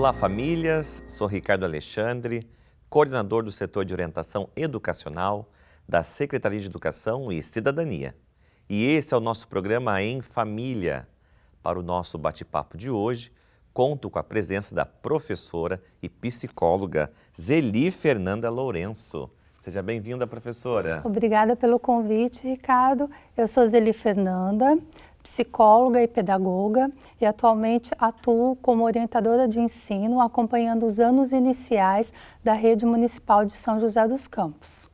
Olá, famílias. Sou Ricardo Alexandre, coordenador do setor de orientação educacional da Secretaria de Educação e Cidadania. E esse é o nosso programa Em Família. Para o nosso bate-papo de hoje, conto com a presença da professora e psicóloga Zeli Fernanda Lourenço. Seja bem-vinda, professora. Obrigada pelo convite, Ricardo. Eu sou Zeli Fernanda, psicóloga e pedagoga, e atualmente atuo como orientadora de ensino, acompanhando os anos iniciais da Rede Municipal de São José dos Campos.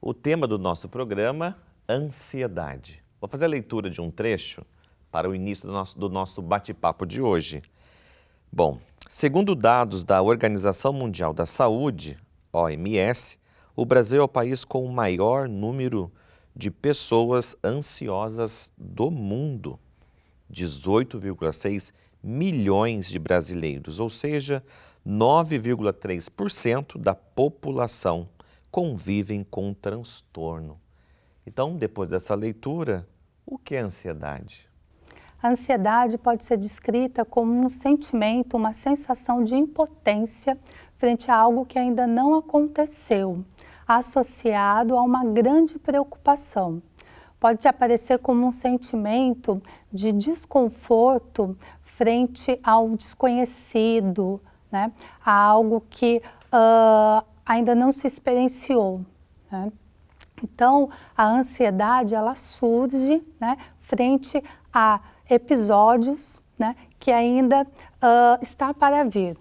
O tema do nosso programa, ansiedade. Vou fazer a leitura de um trecho para o início do nosso bate-papo de hoje. Bom, segundo dados da Organização Mundial da Saúde, OMS, o Brasil é o país com o maior número de pessoas ansiosas do mundo. 18,6 milhões de brasileiros, ou seja, 9,3% da população convivem com transtorno. Então, depois dessa leitura, o que é ansiedade? A ansiedade pode ser descrita como um sentimento, uma sensação de impotência frente a algo que ainda não aconteceu, associado a uma grande preocupação. Pode aparecer como um sentimento de desconforto frente ao desconhecido, né? A algo que ainda não se experienciou, né? Então, a ansiedade, ela surge, né, frente a episódios, né, que ainda está para vir.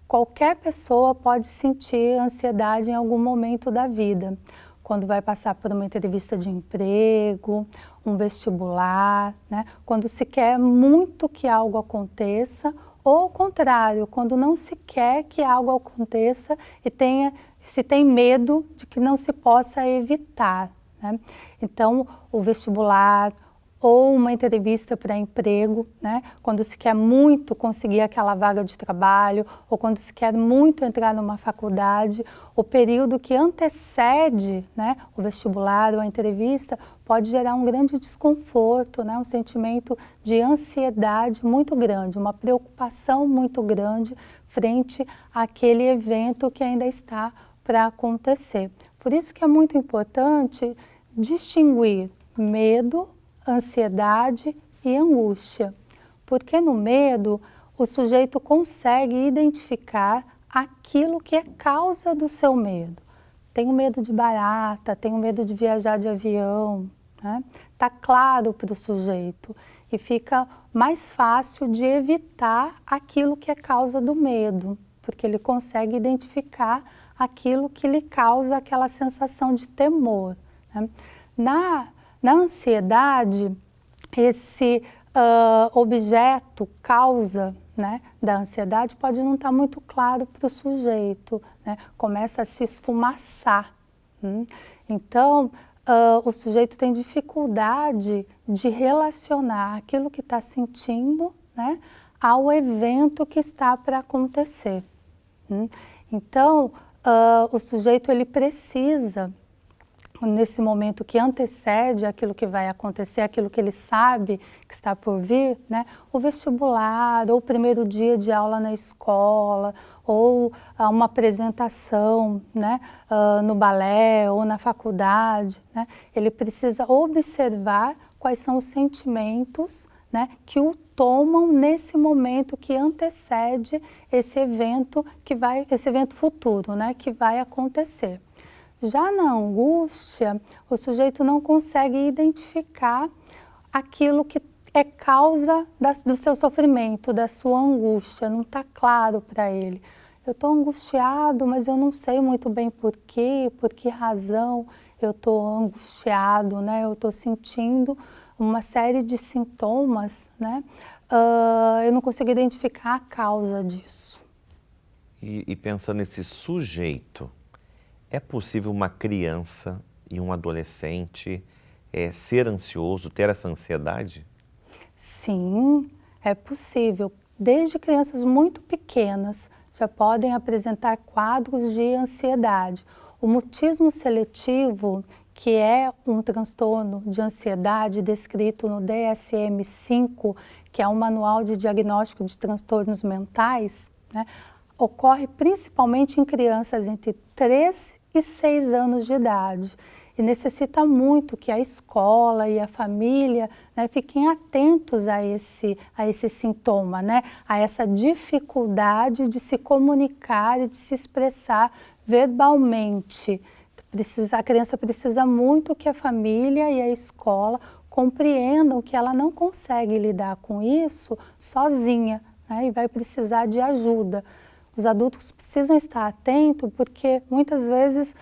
Qualquer pessoa pode sentir ansiedade em algum momento da vida, quando vai passar por uma entrevista de emprego, um vestibular, né, quando se quer muito que algo aconteça, ou ao contrário, quando não se quer que algo aconteça e se tem medo de que não se possa evitar, né? Então, o vestibular ou uma entrevista para emprego, né? Quando se quer muito conseguir aquela vaga de trabalho ou quando se quer muito entrar numa faculdade, o período que antecede, né, o vestibular ou a entrevista pode gerar um grande desconforto, né, um sentimento de ansiedade muito grande, uma preocupação muito grande frente àquele evento que ainda está para acontecer. Por isso que é muito importante distinguir medo, ansiedade e angústia, porque no medo o sujeito consegue identificar aquilo que é causa do seu medo. Tenho medo de barata, tenho medo de viajar de avião, né? Tá claro para o sujeito e fica mais fácil de evitar aquilo que é causa do medo, porque ele consegue identificar aquilo que lhe causa aquela sensação de temor, né? Na ansiedade, esse objeto, causa, né, da ansiedade pode não estar muito claro para o sujeito, né? Começa a se esfumaçar. Então, o sujeito tem dificuldade de relacionar aquilo que está sentindo, né, ao evento que está para acontecer. Então, o sujeito ele precisa, nesse momento que antecede aquilo que vai acontecer, aquilo que ele sabe que está por vir, né, o vestibular, ou o primeiro dia de aula na escola, ou uma apresentação, né, no balé ou na faculdade, né, ele precisa observar quais são os sentimentos, né, que o tomam nesse momento que antecede esse evento futuro, né, que vai acontecer. Já na angústia, o sujeito não consegue identificar aquilo que é causa do seu sofrimento, da sua angústia, não está claro para ele. Eu estou angustiado, mas eu não sei muito bem por que razão eu estou angustiado, né? Eu estou sentindo uma série de sintomas, né? Eu não consigo identificar a causa disso. E pensando nesse sujeito, é possível uma criança e um adolescente ser ansioso, ter essa ansiedade? Sim, é possível. Desde crianças muito pequenas já podem apresentar quadros de ansiedade. O mutismo seletivo, que é um transtorno de ansiedade descrito no DSM-5, que é um manual de diagnóstico de transtornos mentais, né? Ocorre principalmente em crianças entre 3 e 6 anos de idade e necessita muito que a escola e a família, né, fiquem atentos a esse sintoma, né, a essa dificuldade de se comunicar e de se expressar verbalmente. A criança precisa muito que a família e a escola compreendam que ela não consegue lidar com isso sozinha, né, e vai precisar de ajuda. Os adultos precisam estar atentos porque muitas vezes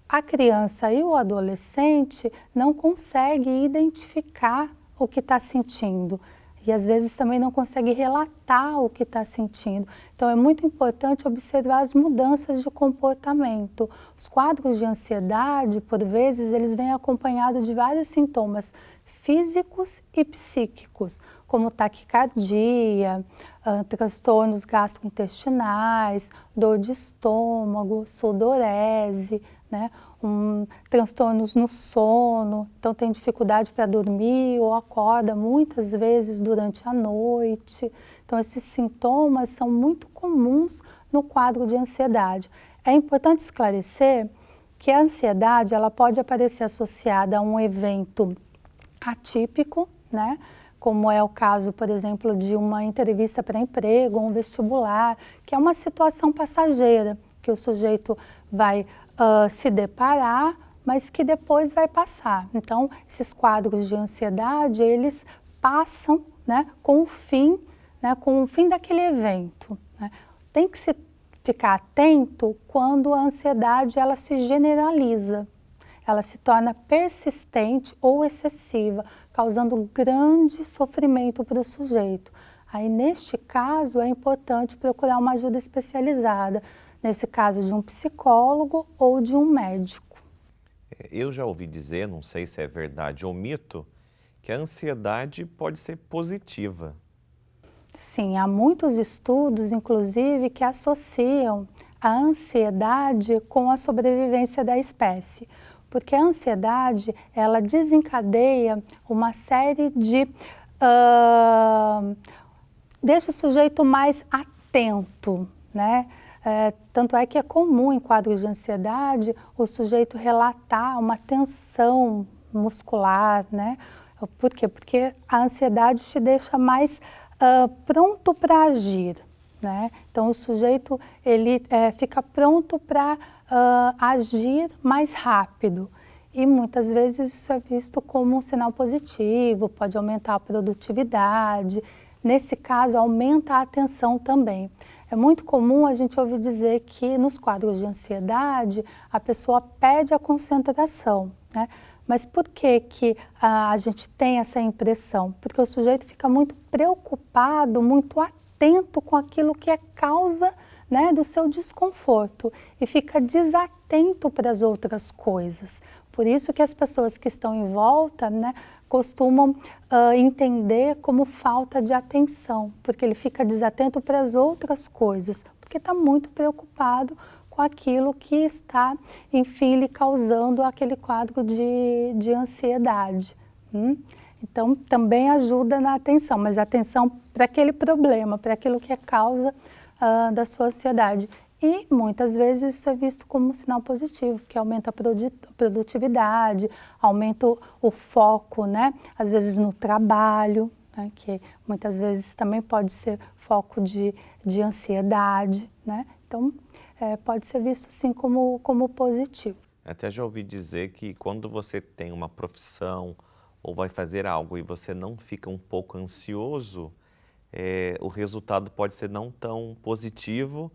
a criança e o adolescente não conseguem identificar o que está sentindo e às vezes também não conseguem relatar o que está sentindo. Então é muito importante observar as mudanças de comportamento. Os quadros de ansiedade, por vezes, eles vêm acompanhados de vários sintomas físicos e psíquicos, como taquicardia, transtornos gastrointestinais, dor de estômago, sudorese, né? Transtornos no sono, então tem dificuldade para dormir ou acorda muitas vezes durante a noite. Então esses sintomas são muito comuns no quadro de ansiedade. É importante esclarecer que a ansiedade ela pode aparecer associada a um evento atípico, né? Como é o caso, por exemplo, de uma entrevista para emprego, um vestibular, que é uma situação passageira, que o sujeito vai se deparar, mas que depois vai passar. Então, esses quadros de ansiedade, eles passam, né, com o fim daquele evento, né? Tem que se ficar atento quando a ansiedade ela se generaliza. Ela se torna persistente ou excessiva, causando grande sofrimento para o sujeito. Aí, neste caso, é importante procurar uma ajuda especializada, nesse caso de um psicólogo ou de um médico. Eu já ouvi dizer, não sei se é verdade ou mito, que a ansiedade pode ser positiva. Sim, há muitos estudos, inclusive, que associam a ansiedade com a sobrevivência da espécie. Porque a ansiedade, ela desencadeia uma série de... deixa o sujeito mais atento, né? Tanto é que é comum em quadros de ansiedade o sujeito relatar uma tensão muscular, né? Por quê? Porque a ansiedade te deixa mais pronto para agir, né? Então o sujeito ele fica pronto para agir mais rápido e muitas vezes isso é visto como um sinal positivo, pode aumentar a produtividade, nesse caso aumenta a atenção também. É muito comum a gente ouvir dizer que nos quadros de ansiedade a pessoa perde a concentração, né? Mas por que que a gente tem essa impressão? Porque o sujeito fica muito preocupado, muito atento com aquilo que é causa, né, do seu desconforto e fica desatento para as outras coisas. Por isso que as pessoas que estão em volta, né, costumam entender como falta de atenção, porque ele fica desatento para as outras coisas, porque está muito preocupado com aquilo que está, enfim, lhe causando aquele quadro de ansiedade. Então, também ajuda na atenção, mas atenção para aquele problema, para aquilo que é causa da sua ansiedade. E muitas vezes isso é visto como um sinal positivo, que aumenta a produtividade, aumenta o foco, né? Às vezes no trabalho, né? Que muitas vezes também pode ser foco de ansiedade, né? Então, pode ser visto sim como positivo. Até já ouvi dizer que quando você tem uma profissão ou vai fazer algo e você não fica um pouco ansioso, o resultado pode ser não tão positivo,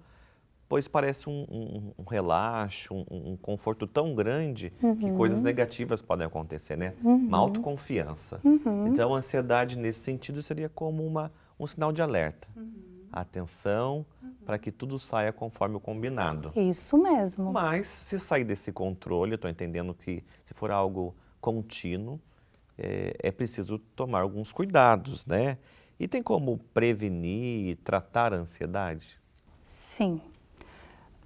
pois parece um relaxo, um conforto tão grande que coisas negativas podem acontecer, né? Uma autoconfiança. Então, a ansiedade nesse sentido seria como um sinal de alerta. Atenção para que tudo saia conforme o combinado. Isso mesmo. Mas, se sair desse controle, eu estou entendendo que se for algo contínuo, é preciso tomar alguns cuidados, né? E tem como prevenir e tratar a ansiedade? Sim.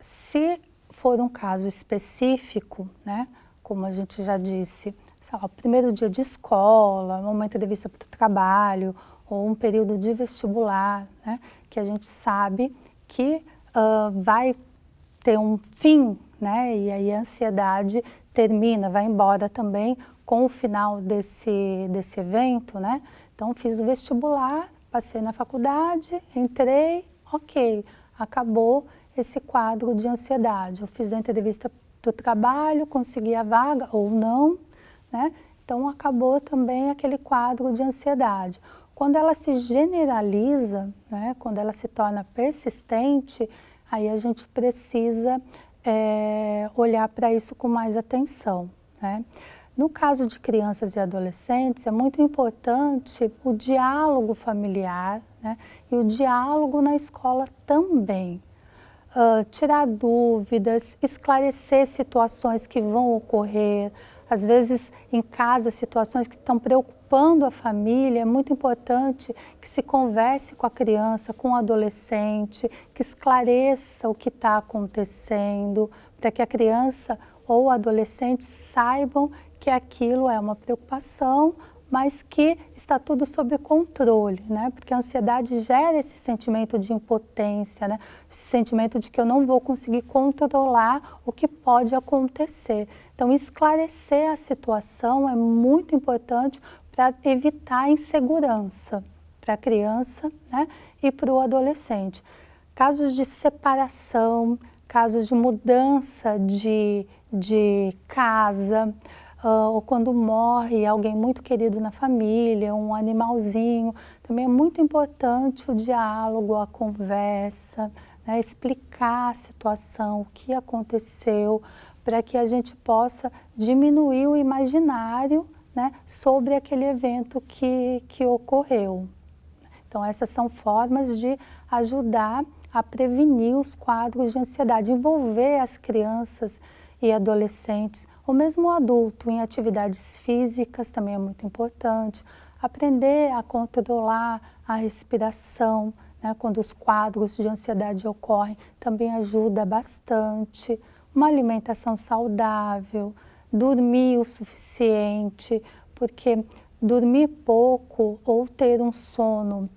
Se for um caso específico, né, como a gente já disse, sei lá, o primeiro dia de escola, uma entrevista para o trabalho, ou um período de vestibular, né, que a gente sabe que vai ter um fim, né? E aí a ansiedade termina, vai embora também com o final desse evento, né? Então fiz o vestibular, passei na faculdade, entrei, ok, acabou esse quadro de ansiedade. Eu fiz a entrevista do trabalho, consegui a vaga ou não, né? Então acabou também aquele quadro de ansiedade. Quando ela se generaliza, né? Quando ela se torna persistente, aí a gente precisa olhar para isso com mais atenção, né? No caso de crianças e adolescentes, é muito importante o diálogo familiar, né? E o diálogo na escola também. Tirar dúvidas, esclarecer situações que vão ocorrer, às vezes em casa, situações que estão preocupando a família, é muito importante que se converse com a criança, com o adolescente, que esclareça o que está acontecendo, para que a criança ou o adolescente saibam que aquilo é uma preocupação, mas que está tudo sob controle, né? Porque a ansiedade gera esse sentimento de impotência, né? Esse sentimento de que eu não vou conseguir controlar o que pode acontecer. Então, esclarecer a situação é muito importante para evitar a insegurança para a criança, né? E para o adolescente. Casos de separação, casos de mudança de casa, ou quando morre alguém muito querido na família, um animalzinho, também é muito importante o diálogo, a conversa, né? Explicar a situação, o que aconteceu, para que a gente possa diminuir o imaginário, né, sobre aquele evento que ocorreu. Então essas são formas de ajudar a prevenir os quadros de ansiedade, envolver as crianças e adolescentes, ou mesmo o adulto, em atividades físicas também é muito importante. Aprender a controlar a respiração, né, quando os quadros de ansiedade ocorrem, também ajuda bastante. Uma alimentação saudável, dormir o suficiente, porque dormir pouco ou ter um sono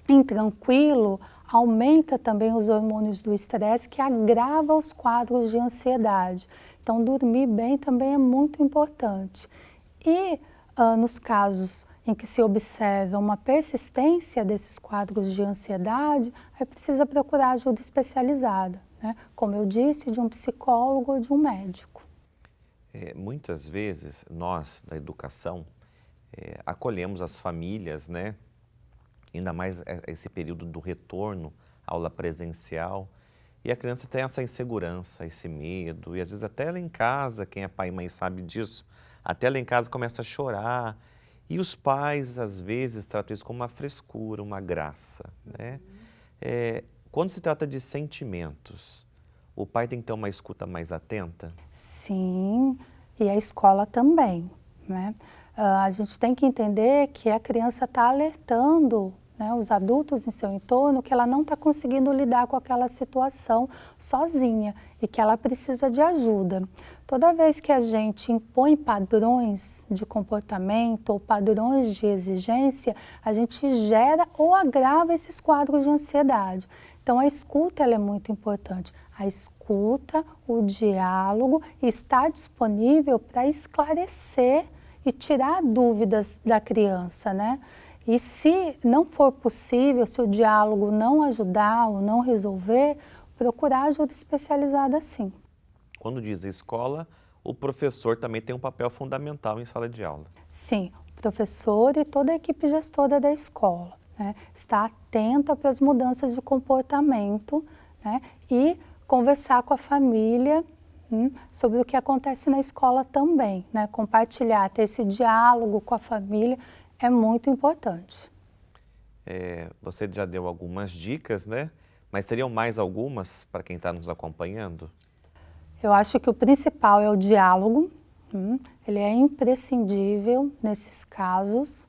intranquilo aumenta também os hormônios do estresse, que agrava os quadros de ansiedade. Então, dormir bem também é muito importante. E nos casos em que se observa uma persistência desses quadros de ansiedade, aí precisa procurar ajuda especializada, né? Como eu disse, de um psicólogo ou de um médico. Muitas vezes, nós, da educação, acolhemos as famílias, né? Ainda mais esse período do retorno à aula presencial, e a criança tem essa insegurança, esse medo, e às vezes até ela em casa, quem é pai e mãe sabe disso, até ela em casa começa a chorar, e os pais às vezes tratam isso como uma frescura, uma graça, né? Quando se trata de sentimentos, o pai tem que ter uma escuta mais atenta? Sim, e a escola também, né? A gente tem que entender que a criança está alertando, né, os adultos em seu entorno, que ela não está conseguindo lidar com aquela situação sozinha e que ela precisa de ajuda. Toda vez que a gente impõe padrões de comportamento ou padrões de exigência, a gente gera ou agrava esses quadros de ansiedade. Então a escuta ela é muito importante. A escuta, o diálogo, está disponível para esclarecer e tirar dúvidas da criança, né? E se não for possível, se o diálogo não ajudar ou não resolver, procurar ajuda especializada sim. Quando diz escola, o professor também tem um papel fundamental em sala de aula. Sim, o professor e toda a equipe gestora da escola, né? Está atenta para as mudanças de comportamento, né? E conversar com a família sobre o que acontece na escola também, né? Compartilhar, ter esse diálogo com a família é muito importante. Você já deu algumas dicas, né? Mas teriam mais algumas para quem está nos acompanhando? Eu acho que o principal é o diálogo, ele é imprescindível nesses casos.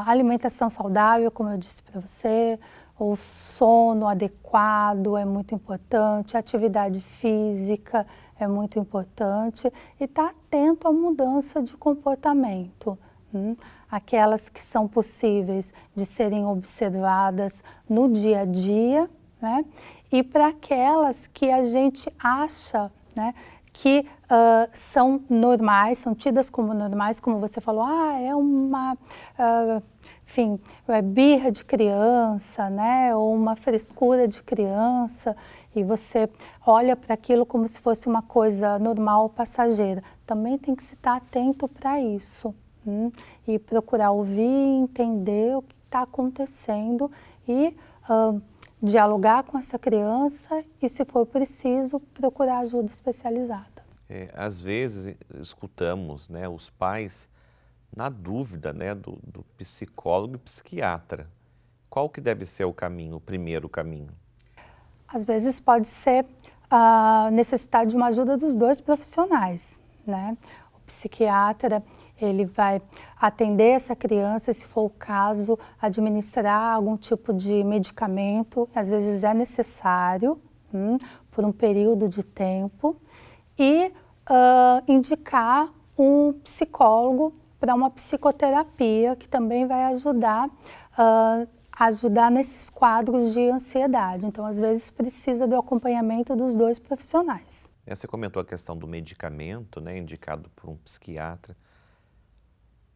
Alimentação saudável, como eu disse para você, o sono adequado é muito importante, atividade física é muito importante e estar atento à mudança de comportamento. Aquelas que são possíveis de serem observadas no dia a dia, né? e para aquelas que a gente acha, né, que são normais, são tidas como normais, como você falou, é uma, enfim, é birra de criança, né, ou uma frescura de criança, e você olha para aquilo como se fosse uma coisa normal, passageira. Também tem que se estar atento para isso, e procurar ouvir, entender o que está acontecendo e dialogar com essa criança e, se for preciso, procurar ajuda especializada. Às vezes escutamos, né, os pais na dúvida, né, do psicólogo e psiquiatra. Qual que deve ser o caminho, o primeiro caminho? Às vezes pode ser a necessidade de uma ajuda dos dois profissionais, né? O psiquiatra, ele vai atender essa criança, se for o caso, administrar algum tipo de medicamento, às vezes é necessário, por um período de tempo, e indicar um psicólogo para uma psicoterapia, que também vai ajudar nesses quadros de ansiedade. Então, às vezes, precisa do acompanhamento dos dois profissionais. Você comentou a questão do medicamento, né, indicado por um psiquiatra,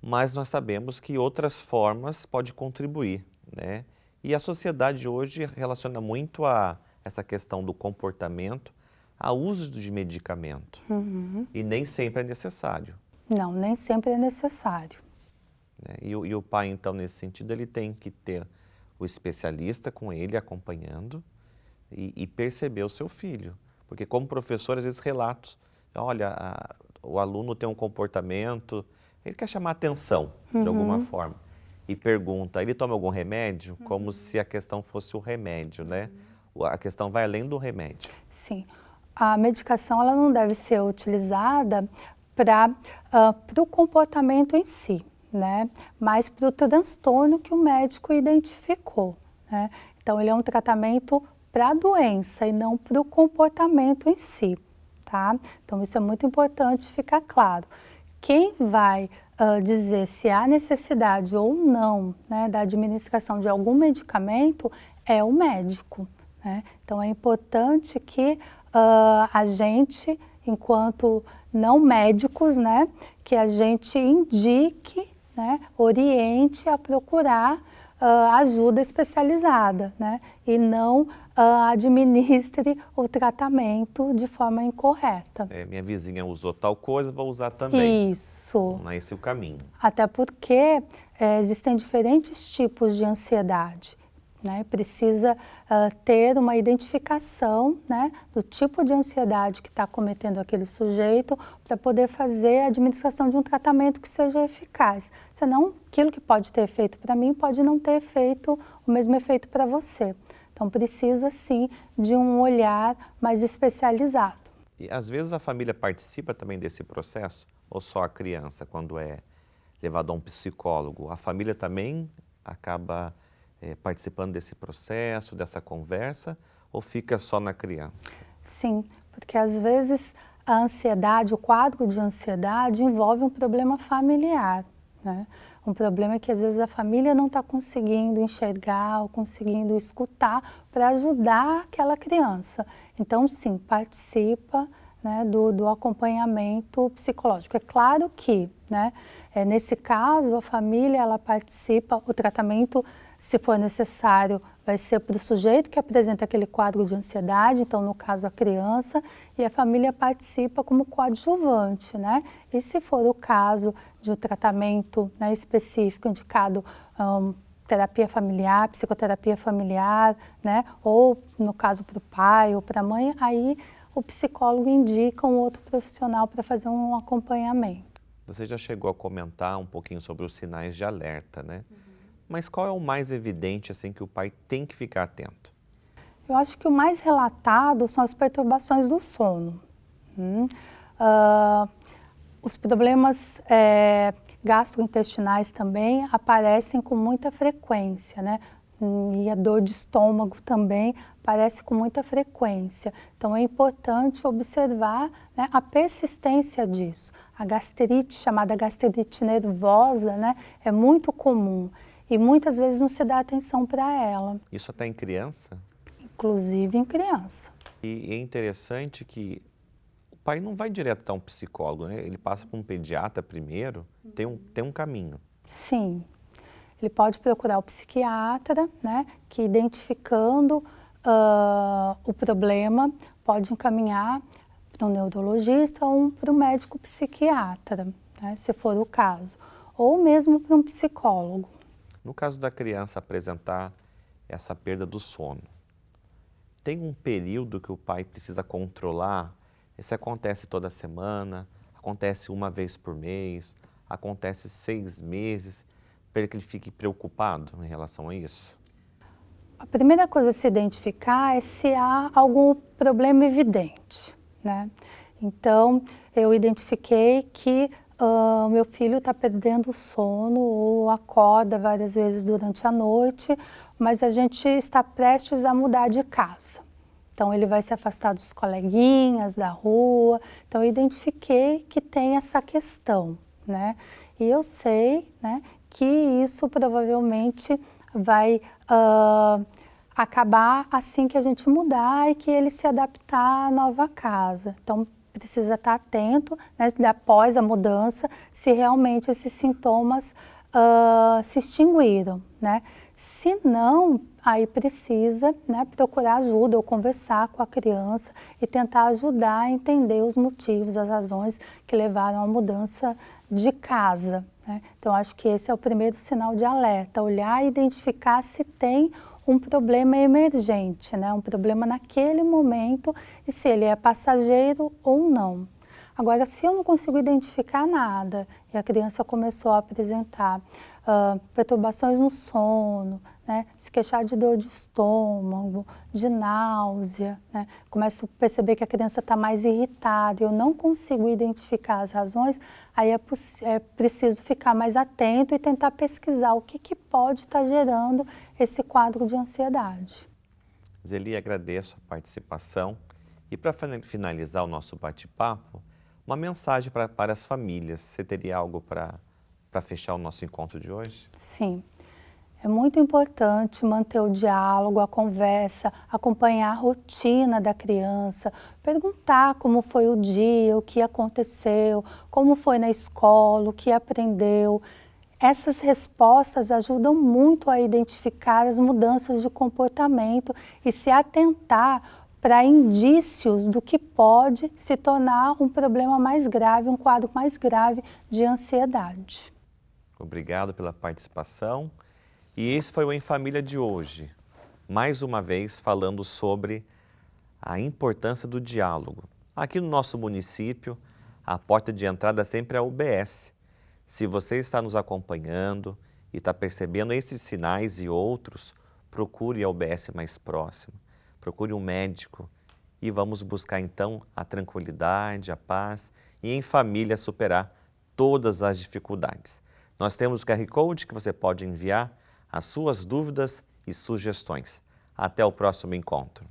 mas nós sabemos que outras formas podem contribuir, né? E a sociedade hoje relaciona muito a essa questão do comportamento ao uso de medicamento. E nem sempre é necessário. Não, nem sempre é necessário. E o pai, então, nesse sentido, ele tem que ter o especialista com ele acompanhando e perceber o seu filho. Porque como professor, às vezes relatos, olha, o aluno tem um comportamento, ele quer chamar atenção de alguma forma e pergunta, ele toma algum remédio? Como se a questão fosse o remédio, né? A questão vai além do remédio. Sim, a medicação ela não deve ser utilizada para o comportamento em si, né? Mas para o transtorno que o médico identificou, né? Então, ele é um tratamento para a doença e não para o comportamento em si, tá? Então, isso é muito importante ficar claro. Quem vai dizer se há necessidade ou não, né, da administração de algum medicamento é o médico, né? Então, é importante que a gente, enquanto não médicos, né, que a gente indique, né, oriente a procurar ajuda especializada, né, e não administre o tratamento de forma incorreta. Minha vizinha usou tal coisa, vou usar também. Isso. Não é esse o caminho. Até porque existem diferentes tipos de ansiedade, né? Precisa ter uma identificação, né, do tipo de ansiedade que está cometendo aquele sujeito para poder fazer a administração de um tratamento que seja eficaz. Senão, aquilo que pode ter efeito para mim pode não ter feito o mesmo efeito para você. Então, precisa sim de um olhar mais especializado. E às vezes a família participa também desse processo, ou só a criança, quando é levado a um psicólogo? A família também acaba participando desse processo, dessa conversa, ou fica só na criança? Sim, porque às vezes a ansiedade, o quadro de ansiedade envolve um problema familiar, né? Um problema que às vezes a família não está conseguindo enxergar ou conseguindo escutar para ajudar aquela criança. Então, sim, participa, né, do acompanhamento psicológico. É claro que, né, nesse caso, a família ela participa, o tratamento, se for necessário, vai ser para o sujeito que apresenta aquele quadro de ansiedade, então, no caso, a criança, e a família participa como coadjuvante, né? E se for o caso de um tratamento, né, específico, indicado terapia familiar, psicoterapia familiar, né? Ou, no caso, para o pai ou para a mãe, aí o psicólogo indica um outro profissional para fazer um acompanhamento. Você já chegou a comentar um pouquinho sobre os sinais de alerta, né? Mas qual é o mais evidente, assim, que o pai tem que ficar atento? Eu acho que o mais relatado são as perturbações do sono. Os problemas gastrointestinais também aparecem com muita frequência, né? E a dor de estômago também aparece com muita frequência. Então, é importante observar, né, a persistência disso. A gastrite, chamada gastrite nervosa, né, é muito comum. E muitas vezes não se dá atenção para ela. Isso até em criança? inclusive em criança. E é interessante que o pai não vai direto a um psicólogo, né? Ele passa por um pediatra primeiro, tem um caminho. Sim, ele pode procurar o psiquiatra, né, que identificando o problema pode encaminhar para um neurologista ou para um médico psiquiatra, né, se for o caso, ou mesmo para um psicólogo. No caso da criança apresentar essa perda do sono, tem um período que o pai precisa controlar? Isso acontece toda semana, acontece uma vez por mês, acontece 6 meses, para que ele fique preocupado em relação a isso? A primeira coisa a se identificar é se há algum problema evidente, né? Então, eu identifiquei que meu filho está perdendo o sono ou acorda várias vezes durante a noite, mas a gente está prestes a mudar de casa. Então, ele vai se afastar dos coleguinhas, da rua. Então, eu identifiquei que tem essa questão, né? E eu sei, né, que isso provavelmente vai acabar assim que a gente mudar e que ele se adaptar à nova casa. Então, precisa estar atento, né, após a mudança, se realmente esses sintomas se extinguiram, né? Se não, aí precisa, né, procurar ajuda ou conversar com a criança e tentar ajudar a entender os motivos, as razões que levaram à mudança de casa, né? Então, acho que esse é o primeiro sinal de alerta, olhar e identificar se tem um problema emergente, né? Um problema naquele momento e se ele é passageiro ou não. Agora, se eu não consigo identificar nada e a criança começou a apresentar perturbações no sono, né, se queixar de dor de estômago, de náusea, né, começo a perceber que a criança está mais irritada, eu não consigo identificar as razões, aí é preciso ficar mais atento e tentar pesquisar o que pode estar gerando esse quadro de ansiedade. Zeli, agradeço a participação e para finalizar o nosso bate-papo, uma mensagem para as famílias. Você teria algo para fechar o nosso encontro de hoje? Sim. É muito importante manter o diálogo, a conversa, acompanhar a rotina da criança, perguntar como foi o dia, o que aconteceu, como foi na escola, o que aprendeu. Essas respostas ajudam muito a identificar as mudanças de comportamento e se atentar para indícios do que pode se tornar um problema mais grave, um quadro mais grave de ansiedade. Obrigado pela participação. E esse foi o Em Família de hoje. Mais uma vez falando sobre a importância do diálogo. Aqui no nosso município, a porta de entrada sempre é a UBS. Se você está nos acompanhando e está percebendo esses sinais e outros, procure a UBS mais próxima. Procure um médico e vamos buscar então a tranquilidade, a paz e em família superar todas as dificuldades. Nós temos o QR Code que você pode enviar as suas dúvidas e sugestões. Até o próximo encontro.